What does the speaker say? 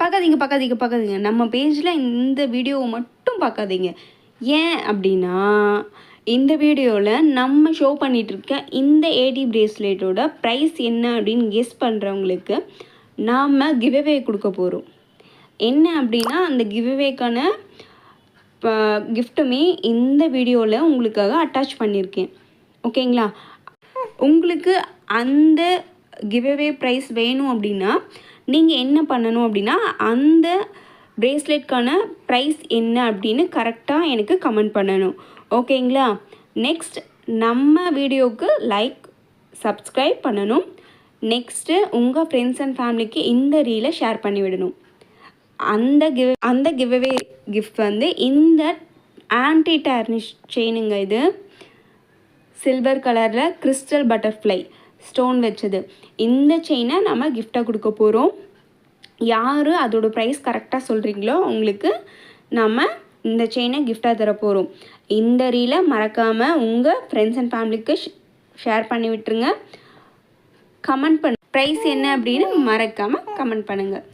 பார்க்காதீங்க. நம்ம பேஜில் இந்த வீடியோவை மட்டும் பார்க்காதீங்க. ஏன் அப்படின்னா, இந்த வீடியோவில் நம்ம ஷோ பண்ணிகிட்ருக்க இந்த ஏடி பிரேஸ்லெட்டோட ப்ரைஸ் என்ன அப்படின்னு கெஸ் பண்ணுறவங்களுக்கு நாம் கிவ்அவே கொடுக்க போகிறோம். என்ன அப்படின்னா, அந்த கிவ்அவேக்கான கிஃப்ட்டுமே இந்த வீடியோவில் உங்களுக்காக அட்டாச் பண்ணியிருக்கேன். ஓகேங்களா? உங்களுக்கு அந்த கிவ்அவே ப்ரைஸ் வேணும் அப்படின்னா நீங்கள் என்ன பண்ணணும் அப்படின்னா, அந்த பிரேஸ்லெட்கான ப்ரைஸ் என்ன அப்படின்னு கரெக்டாக எனக்கு கமெண்ட் பண்ணணும். ஓகேங்களா? நெக்ஸ்ட் நம்ம வீடியோவுக்கு லைக், சப்ஸ்கிரைப் பண்ணணும். நெக்ஸ்ட்டு உங்கள் ஃப்ரெண்ட்ஸ் அண்ட் ஃபேமிலிக்கு இந்த ரீலை ஷேர் பண்ணிவிடணும். அந்த கிவ்அவே கிஃப்ட் வந்து இந்த ஆன்டி டார்னிஷ் செயினுங்க. இது சில்வர் கலரில் கிறிஸ்டல் பட்டர்ஃப்ளை ஸ்டோன் வச்சது. இந்த செயினை நம்ம கிஃப்டாக கொடுக்க போகிறோம். யார் அதோட ப்ரைஸ் கரெக்டாக சொல்கிறீங்களோ அவங்களுக்கு நம்ம இந்த செயினை கிஃப்டாக தர போகிறோம். இந்த ரீலை மறக்காமல் உங்கள் ஃப்ரெண்ட்ஸ் அண்ட் ஃபேமிலிக்கு ஷேர் பண்ணி விட்டுருங்க. கமெண்ட் ப்ரைஸ் என்ன அப்படின்னு மறக்காமல் கமெண்ட் பண்ணுங்கள்.